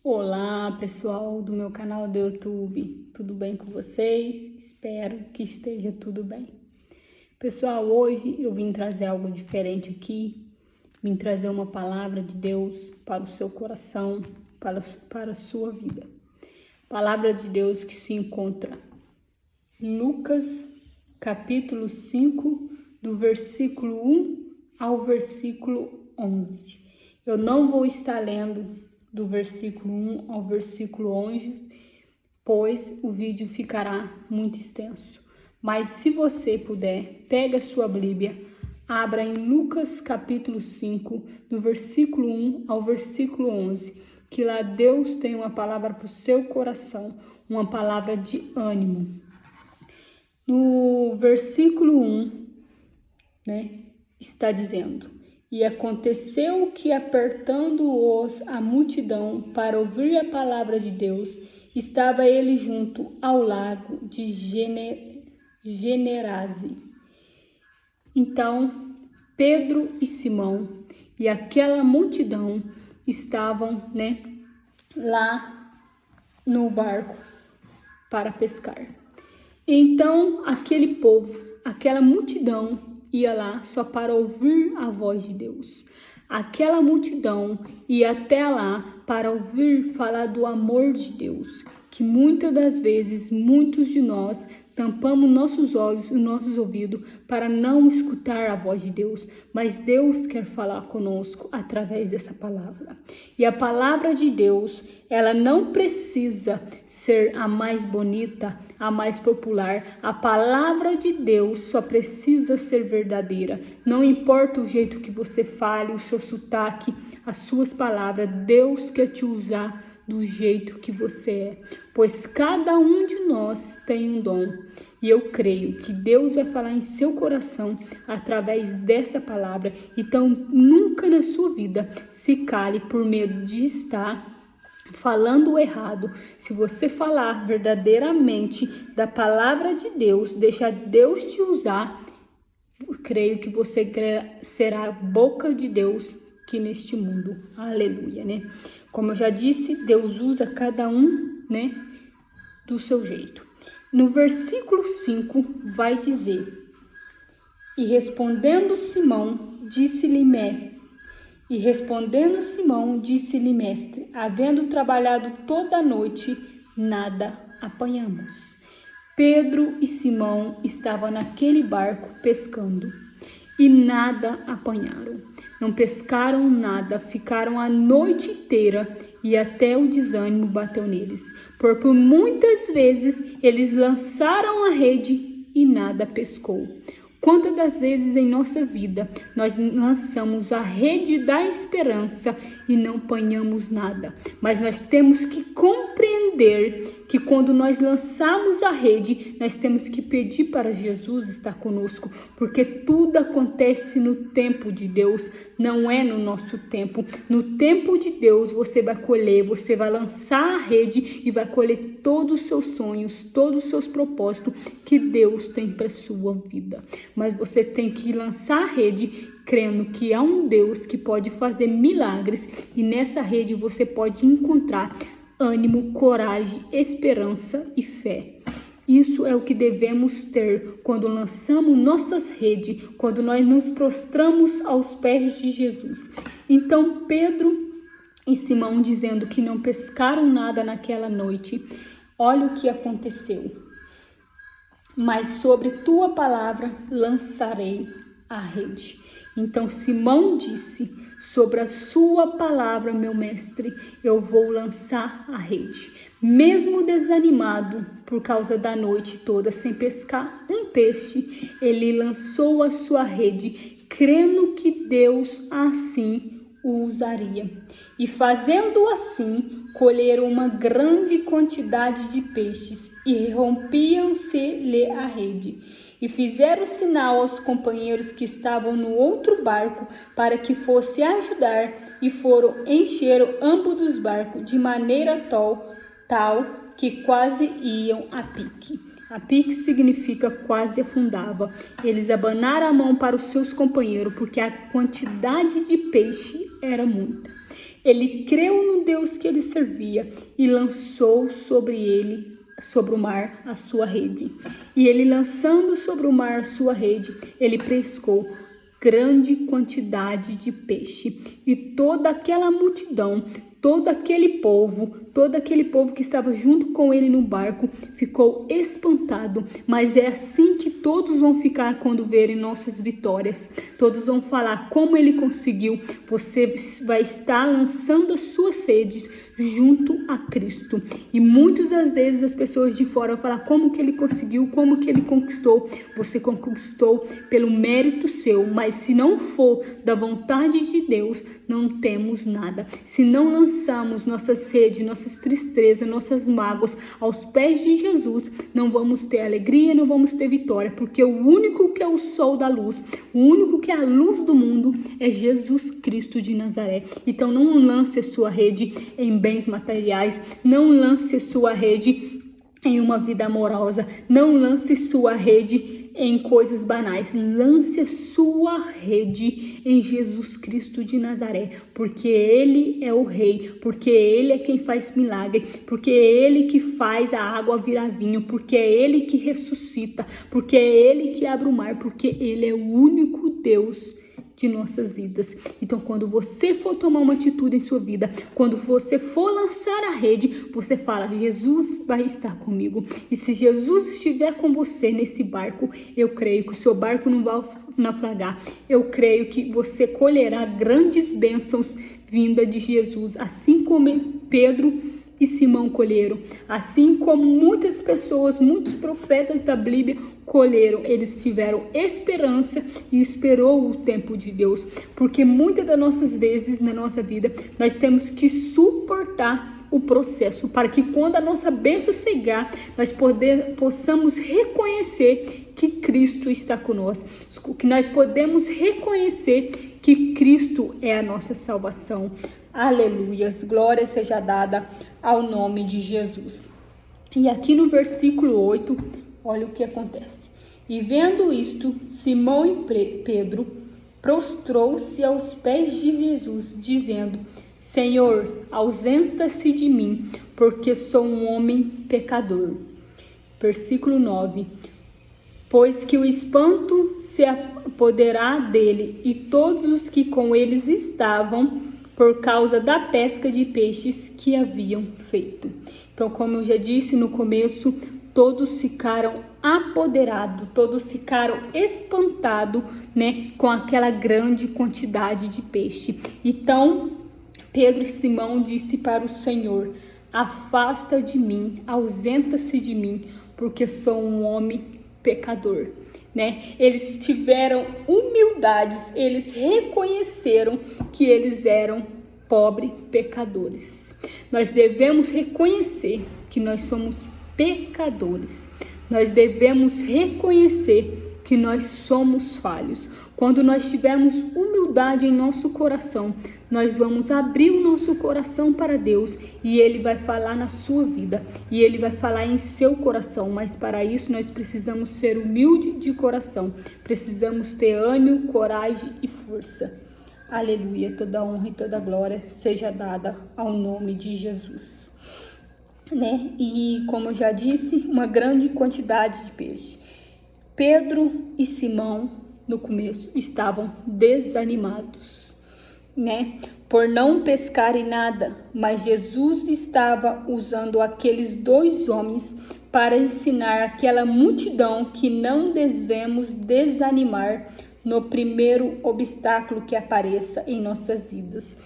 Olá, pessoal do meu canal do YouTube, tudo bem com vocês? Espero que esteja tudo bem. Pessoal, hoje eu vim trazer algo diferente aqui, vim trazer uma palavra de Deus para o seu coração, para a sua vida. Palavra de Deus que se encontra em Lucas, capítulo 5, do versículo 1 ao versículo 11. Eu não vou estar lendo do versículo 1 ao versículo 11, pois o vídeo ficará muito extenso. Mas se você puder, pega a sua Bíblia, abra em Lucas capítulo 5, do versículo 1 ao versículo 11, que lá Deus tem uma palavra para o seu coração, uma palavra de ânimo. No versículo 1, está dizendo: E aconteceu que, apertando-os a multidão para ouvir a palavra de Deus, estava ele junto ao lago de Genezaré. Então, Pedro e Simão e aquela multidão estavam, lá no barco para pescar. Então, aquele povo, aquela multidão ia lá só para ouvir a voz de Deus. Aquela multidão ia até lá para ouvir falar do amor de Deus, que muitas das vezes, muitos de nós tampamos nossos olhos e nossos ouvidos para não escutar a voz de Deus, mas Deus quer falar conosco através dessa palavra. E a palavra de Deus, ela não precisa ser a mais bonita, a mais popular. A palavra de Deus só precisa ser verdadeira. Não importa o jeito que você fale, o seu sotaque, as suas palavras, Deus quer te usar do jeito que você é, pois cada um de nós tem um dom, e eu creio que Deus vai falar em seu coração através dessa palavra. Então nunca na sua vida se cale por medo de estar falando errado. Se você falar verdadeiramente da palavra de Deus, deixa Deus te usar, eu creio que você será a boca de Deus aqui neste mundo. Aleluia, Como eu já disse, Deus usa cada um, do seu jeito. No versículo 5 vai dizer: E respondendo Simão, disse-lhe, mestre, havendo trabalhado toda a noite, nada apanhamos. Pedro e Simão estavam naquele barco pescando e nada apanharam. Não pescaram nada, ficaram a noite inteira e até o desânimo bateu neles. Por muitas vezes eles lançaram a rede e nada pescou. Quantas das vezes em nossa vida nós lançamos a rede da esperança e não apanhamos nada? Mas nós temos que compreender que quando nós lançamos a rede, nós temos que pedir para Jesus estar conosco, porque tudo acontece no tempo de Deus, não é no nosso tempo. No tempo de Deus você vai colher, você vai lançar a rede e vai colher todos os seus sonhos, todos os seus propósitos que Deus tem para a sua vida. Mas você tem que lançar a rede crendo que há um Deus que pode fazer milagres, e nessa rede você pode encontrar ânimo, coragem, esperança e fé. Isso é o que devemos ter quando lançamos nossas redes, quando nós nos prostramos aos pés de Jesus. Então Pedro e Simão, dizendo que não pescaram nada naquela noite, olha o que aconteceu. Mas sobre tua palavra lançarei a rede. Então Simão disse: sobre a sua palavra, meu mestre, eu vou lançar a rede. Mesmo desanimado por causa da noite toda sem pescar um peixe, ele lançou a sua rede, crendo que Deus assim o usaria. E fazendo assim, colheram uma grande quantidade de peixes e rompiam-se-lhe a rede. E fizeram sinal aos companheiros que estavam no outro barco para que fosse ajudar, e foram encheram ambos os barcos de maneira tal que quase iam a pique. A pique significa quase afundava. Eles abanaram a mão para os seus companheiros, porque a quantidade de peixe era muita. Ele creu no Deus que ele servia e lançou sobre o mar, a sua rede. E ele, lançando sobre o mar a sua rede, ele pescou grande quantidade de peixe. E toda aquela multidão, todo aquele povo que estava junto com ele no barco ficou espantado. Mas é assim que todos vão ficar quando verem nossas vitórias. Todos vão falar como ele conseguiu. Você vai estar lançando as suas redes junto a Cristo. E muitas das vezes as pessoas de fora vão falar como que ele conseguiu, como que ele conquistou. Você conquistou pelo mérito seu, mas se não for da vontade de Deus, não temos nada. Se não lançamos nossas redes, nossas tristezas, nossas mágoas aos pés de Jesus, não vamos ter alegria, não vamos ter vitória, porque o único que é o sol da luz, o único que é a luz do mundo é Jesus Cristo de Nazaré. Então não lance a sua rede em bens materiais, não lance sua rede em uma vida amorosa, não lance sua rede em coisas banais, lance a sua rede em Jesus Cristo de Nazaré, porque Ele é o Rei, porque Ele é quem faz milagre, porque é Ele que faz a água virar vinho, porque é Ele que ressuscita, porque é Ele que abre o mar, porque Ele é o único Deus de nossas vidas. Então, quando você for tomar uma atitude em sua vida, quando você for lançar a rede, você fala: Jesus vai estar comigo. E se Jesus estiver com você nesse barco, eu creio que o seu barco não vai naufragar. Eu creio que você colherá grandes bênçãos vinda de Jesus, assim como Pedro e Simão colheram, assim como muitas pessoas, muitos profetas da Bíblia colheram. Eles tiveram esperança e esperou o tempo de Deus, porque muitas das nossas vezes na nossa vida nós temos que suportar o processo para que quando a nossa bênção chegar, nós possamos reconhecer que Cristo está conosco, que nós podemos reconhecer que Cristo é a nossa salvação. Aleluias, glória seja dada ao nome de Jesus. E aqui no versículo 8, olha o que acontece. E vendo isto, Simão e Pedro prostrou-se aos pés de Jesus, dizendo: Senhor, ausenta-se de mim, porque sou um homem pecador. Versículo 9. Pois que o espanto se apoderará dele e todos os que com eles estavam, por causa da pesca de peixes que haviam feito. Então, como eu já disse no começo, todos ficaram apoderados, todos ficaram espantados, né, com aquela grande quantidade de peixe. Então, Pedro e Simão disse para o Senhor: afasta de mim, ausenta-se de mim, porque sou um homem pecador. Né? Eles tiveram humildades, eles reconheceram que eles eram pobres pecadores. Nós devemos reconhecer que nós somos pecadores. Nós devemos reconhecer que nós somos falhos. Quando nós tivermos humildade em nosso coração, nós vamos abrir o nosso coração para Deus e Ele vai falar na sua vida e Ele vai falar em seu coração. Mas para isso nós precisamos ser humildes de coração, precisamos ter ânimo, coragem e força. Aleluia, toda honra e toda glória seja dada ao nome de Jesus. Né? E como eu já disse, uma grande quantidade de peixe. Pedro e Simão, no começo, estavam desanimados, né? Por não pescarem nada, mas Jesus estava usando aqueles dois homens para ensinar aquela multidão que não devemos desanimar no primeiro obstáculo que apareça em nossas vidas.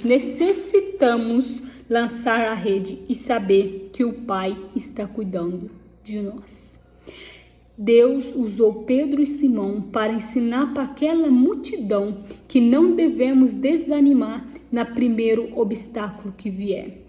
Necessitamos lançar a rede e saber que o Pai está cuidando de nós. Deus usou Pedro e Simão para ensinar para aquela multidão que não devemos desanimar no primeiro obstáculo que vier.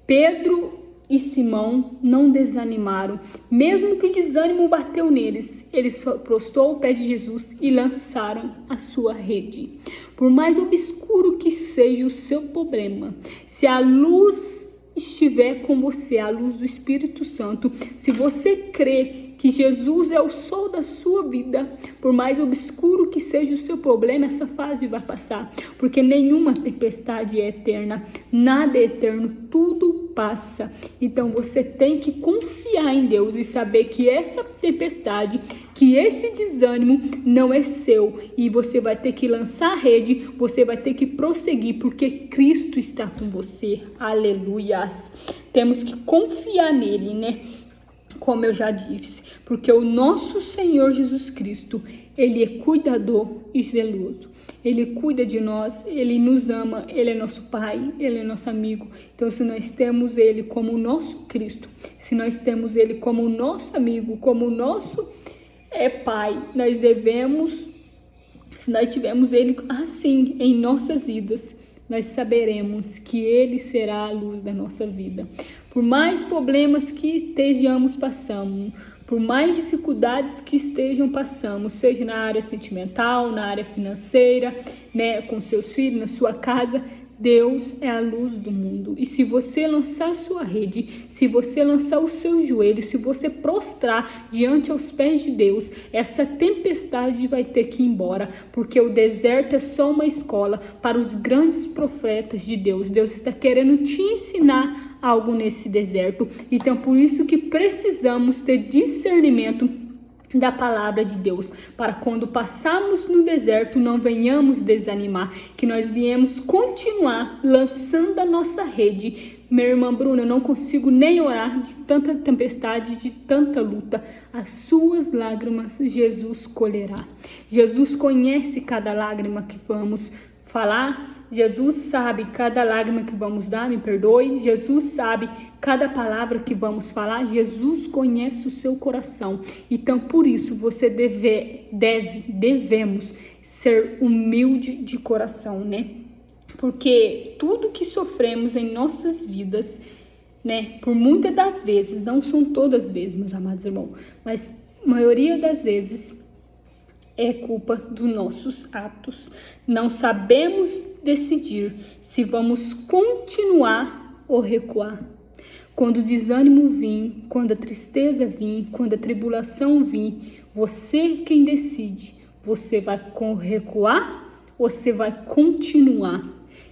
Pedro e Simão não desanimaram, mesmo que o desânimo bateu neles, eles só prostrou ao pé de Jesus e lançaram a sua rede. Por mais obscuro que seja o seu problema, se a luz estiver com você, a luz do Espírito Santo, se você crê que Jesus é o sol da sua vida. Por mais obscuro que seja o seu problema, essa fase vai passar, porque nenhuma tempestade é eterna, nada é eterno, tudo passa. Então você tem que confiar em Deus e saber que essa tempestade, que esse desânimo não é seu, e você vai ter que lançar a rede, você vai ter que prosseguir, porque Cristo está com você. Aleluias. Temos que confiar nele, né? Como eu já disse, porque o nosso Senhor Jesus Cristo, ele é cuidador e zeloso. Ele cuida de nós, ele nos ama, ele é nosso Pai, ele é nosso amigo. Então, se nós temos ele como o nosso Cristo, se nós temos ele como o nosso amigo, como o nosso Pai, nós devemos, se nós tivermos ele assim em nossas vidas, nós saberemos que ele será a luz da nossa vida. Por mais problemas que estejamos passando, por mais dificuldades que estejam passando, seja na área sentimental, na área financeira, né, com seus filhos, na sua casa, Deus é a luz do mundo. E se você lançar a sua rede, se você lançar os seus joelhos, se você prostrar diante aos pés de Deus, essa tempestade vai ter que ir embora, porque o deserto é só uma escola para os grandes profetas de Deus. Deus está querendo te ensinar algo nesse deserto. Então, por isso que precisamos ter discernimento da palavra de Deus, para quando passarmos no deserto não venhamos desanimar, que nós viemos continuar lançando a nossa rede. Minha irmã Bruna, eu não consigo nem orar de tanta tempestade, de tanta luta. As suas lágrimas Jesus colherá. Jesus conhece cada lágrima que vamos falar. Jesus sabe cada lágrima que vamos dar, me perdoe. Jesus sabe cada palavra que vamos falar. Jesus conhece o seu coração. Então, por isso, você devemos ser humilde de coração, né? Porque tudo que sofremos em nossas vidas, né? Por muitas das vezes, não são todas as vezes, meus amados irmãos, mas a maioria das vezes é culpa dos nossos atos. Não sabemos decidir se vamos continuar ou recuar. Quando o desânimo vir, quando a tristeza vir, quando a tribulação vir, você quem decide. Você vai recuar ou você vai continuar?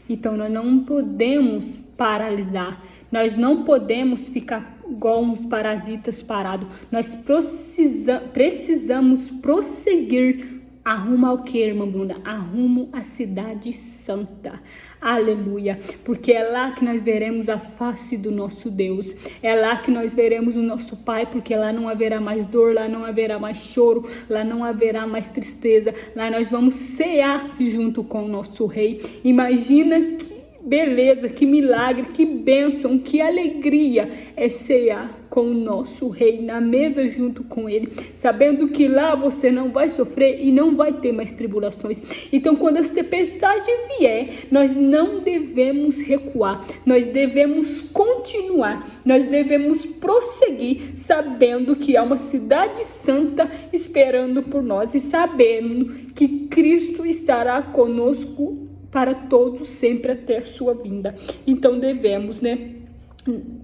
Então nós não podemos paralisar. Nós não podemos ficar igual uns parasitas parados. Nós precisamos prosseguir. Arrumo ao que, irmã Bruna? Arrumo a cidade santa. Aleluia. Porque é lá que nós veremos a face do nosso Deus. É lá que nós veremos o nosso Pai, porque lá não haverá mais dor, lá não haverá mais choro, lá não haverá mais tristeza. Lá nós vamos cear junto com o nosso Rei. Imagina que beleza, que milagre, que bênção, que alegria é cear com o nosso Rei na mesa junto com ele, sabendo que lá você não vai sofrer e não vai ter mais tribulações. Então, quando a tempestade vier, nós não devemos recuar, nós devemos continuar, nós devemos prosseguir, sabendo que há uma cidade santa esperando por nós e sabendo que Cristo estará conosco para todos sempre até a sua vinda. Então devemos, né,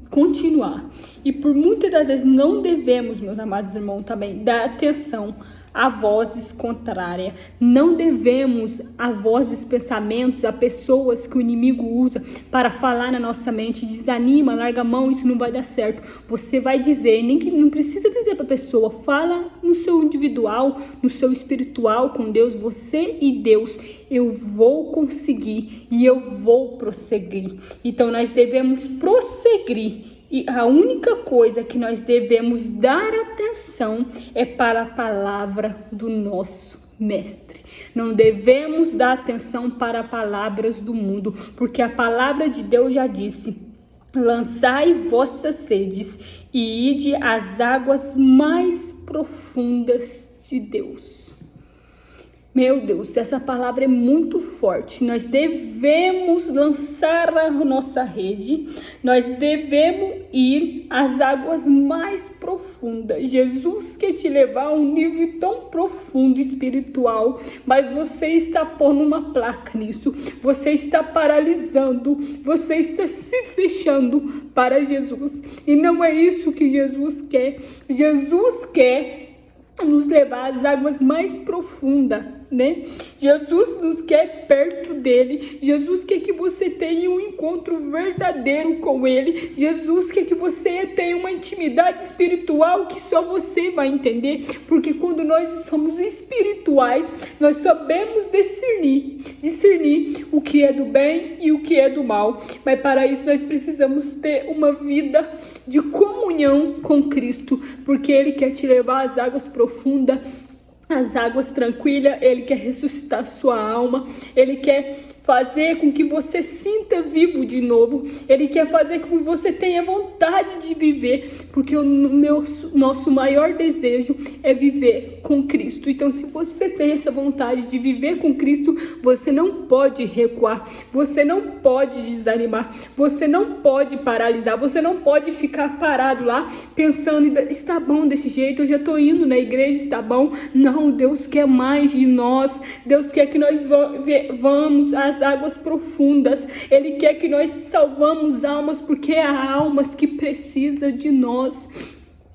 continuar. E por muitas das vezes não devemos, meus amados irmãos, também dar atenção a vozes contrárias. Não devemos a vozes, pensamentos, a pessoas que o inimigo usa para falar na nossa mente. Desanima, larga a mão, isso não vai dar certo. Você vai dizer, nem que não precisa dizer para a pessoa, fala no seu individual, no seu espiritual com Deus, você e Deus. Eu vou conseguir e eu vou prosseguir. Então nós devemos prosseguir. E a única coisa que nós devemos dar atenção é para a palavra do nosso Mestre. Não devemos dar atenção para palavras do mundo, porque a palavra de Deus já disse: lançai vossas sedes e ide às águas mais profundas de Deus. Meu Deus, essa palavra é muito forte. Nós devemos lançar a nossa rede, nós devemos ir às águas mais profundas. Jesus quer te levar a um nível tão profundo espiritual, mas você está pondo uma placa nisso, você está paralisando, você está se fechando para Jesus. E não é isso que Jesus quer. Jesus quer nos levar às águas mais profundas, né? Jesus nos quer perto dele. Jesus quer que você tenha um encontro verdadeiro com ele. Jesus quer que você tenha uma intimidade espiritual que só você vai entender, porque quando nós somos espirituais, nós sabemos discernir o que é do bem e o que é do mal. Mas para isso nós precisamos ter uma vida de comunhão com Cristo, porque ele quer te levar às águas profundas, as águas tranquilas. Ele quer ressuscitar sua alma, ele quer fazer com que você sinta vivo de novo, ele quer fazer com que você tenha vontade de viver, porque o nosso maior desejo é viver com Cristo. Então, se você tem essa vontade de viver com Cristo, você não pode recuar, você não pode desanimar, você não pode paralisar, você não pode ficar parado lá pensando, está bom desse jeito, eu já estou indo na igreja, está bom. Não, Deus quer mais de nós. Deus quer que nós vamos às águas profundas. Ele quer que nós salvamos almas, porque há almas que precisam de nós.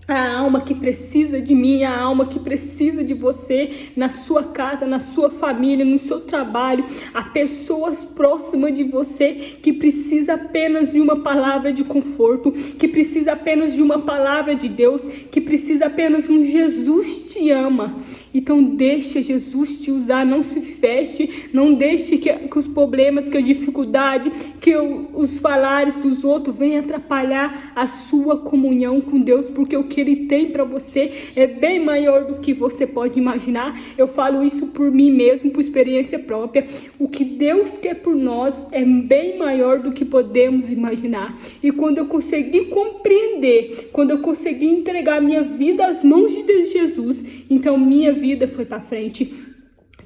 A alma que precisa de mim, a alma que precisa de você, na sua casa, na sua família, no seu trabalho. Há pessoas próximas de você que precisa apenas de uma palavra de conforto, que precisa apenas de uma palavra de Deus, que precisa apenas de um Jesus te ama. Então deixa Jesus te usar, não se feche, não deixe que os problemas, que a dificuldade, que os falares dos outros venham atrapalhar a sua comunhão com Deus, porque o que ele tem para você é bem maior do que você pode imaginar. Eu falo isso por mim mesmo, por experiência própria. O que Deus quer por nós é bem maior do que podemos imaginar. E quando eu consegui compreender, quando eu consegui entregar minha vida às mãos de Jesus, então minha vida foi para frente.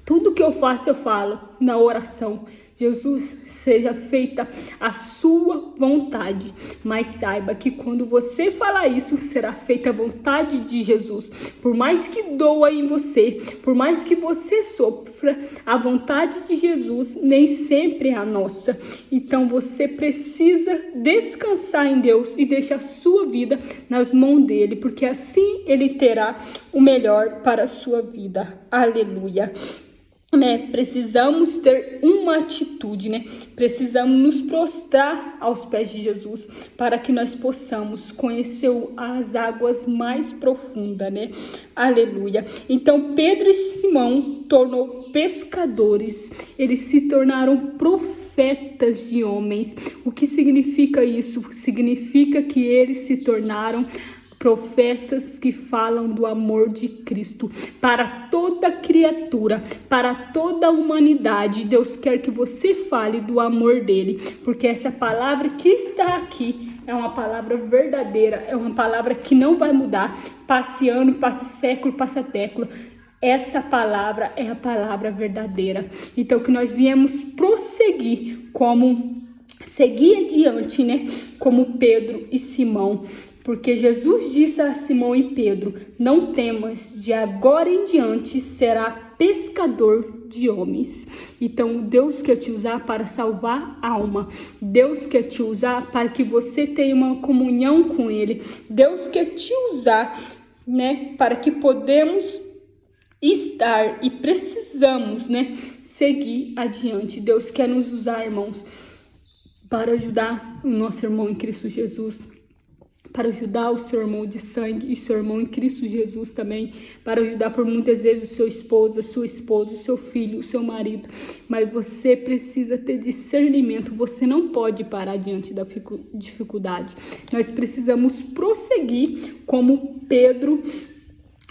Tudo que eu faço, eu falo na oração: Jesus, seja feita a sua vontade. Mas saiba que quando você falar isso, será feita a vontade de Jesus. Por mais que doa em você, por mais que você sofra, a vontade de Jesus nem sempre é a nossa. Então você precisa descansar em Deus e deixar a sua vida nas mãos dele, porque assim ele terá o melhor para a sua vida. Aleluia. Precisamos ter uma atitude, precisamos nos prostrar aos pés de Jesus para que nós possamos conhecer as águas mais profundas, aleluia. Então Pedro e Simão tornou pescadores, eles se tornaram profetas de homens. O que significa isso? Significa que eles se tornaram profetas que falam do amor de Cristo para toda criatura, para toda a humanidade. Deus quer que você fale do amor dele, porque essa palavra que está aqui é uma palavra verdadeira, é uma palavra que não vai mudar. Passe ano, passe século, passe década. Essa palavra é a palavra verdadeira. Então que nós viemos prosseguir seguir adiante, como Pedro e Simão. Porque Jesus disse a Simão e Pedro: não temas, de agora em diante será pescador de homens. Então Deus quer te usar para salvar a alma. Deus quer te usar para que você tenha uma comunhão com ele. Deus quer te usar, para que podemos estar e precisamos, seguir adiante. Deus quer nos usar, irmãos, para ajudar o nosso irmão em Cristo Jesus, para ajudar o seu irmão de sangue e seu irmão em Cristo Jesus também, para ajudar por muitas vezes o seu esposo, a sua esposa, o seu filho, o seu marido. Mas você precisa ter discernimento, você não pode parar diante da dificuldade. Nós precisamos prosseguir como Pedro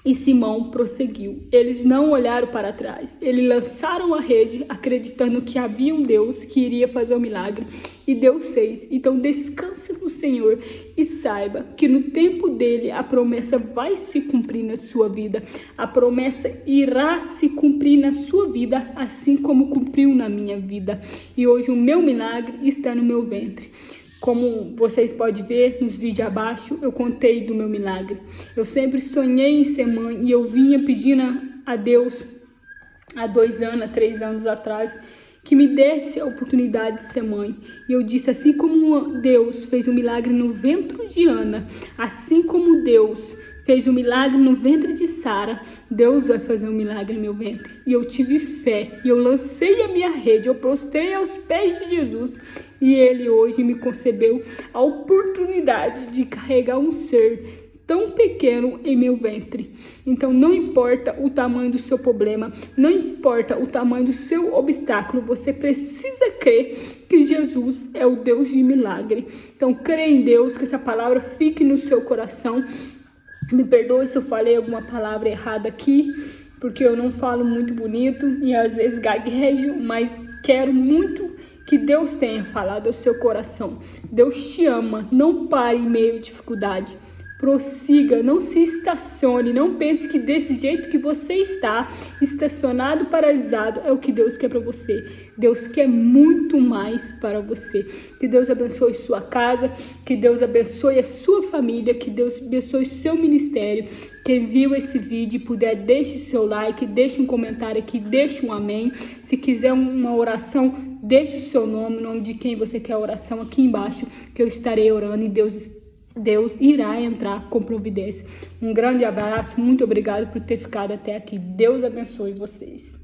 E Simão prosseguiu. Eles não olharam para trás. Eles lançaram a rede, acreditando que havia um Deus que iria fazer o milagre. E Deus fez. Então descanse no Senhor e saiba que no tempo dele a promessa vai se cumprir na sua vida. A promessa irá se cumprir na sua vida, assim como cumpriu na minha vida. E hoje o meu milagre está no meu ventre. Como vocês podem ver nos vídeos abaixo, eu contei do meu milagre. Eu sempre sonhei em ser mãe e eu vinha pedindo a Deus há 2 anos, 3 anos atrás, que me desse a oportunidade de ser mãe. E eu disse, assim como Deus fez um milagre no ventre de Ana, assim como Deus fez um milagre no ventre de Sara, Deus vai fazer um milagre no meu ventre. E eu tive fé, e eu lancei a minha rede, eu prostrei aos pés de Jesus, e Ele hoje me concebeu a oportunidade de carregar um ser tão pequeno em meu ventre. Então não importa o tamanho do seu problema, não importa o tamanho do seu obstáculo, você precisa crer que Jesus é o Deus de milagre. Então creia em Deus, que essa palavra fique no seu coração. Me perdoe se eu falei alguma palavra errada aqui, porque eu não falo muito bonito e às vezes gaguejo, mas quero muito que Deus tenha falado ao seu coração. Deus te ama, não pare em meio à dificuldade. Prossiga, não se estacione, não pense que desse jeito que você está, estacionado, paralisado, é o que Deus quer para você. Deus quer muito mais para você. Que Deus abençoe sua casa, que Deus abençoe a sua família, que Deus abençoe seu ministério. Quem viu esse vídeo e puder, deixe seu like, deixe um comentário aqui, deixe um amém. Se quiser uma oração, deixe o seu nome, o nome de quem você quer a oração aqui embaixo, que eu estarei orando e Deus irá entrar com providência. Um grande abraço, muito obrigado por ter ficado até aqui. Deus abençoe vocês.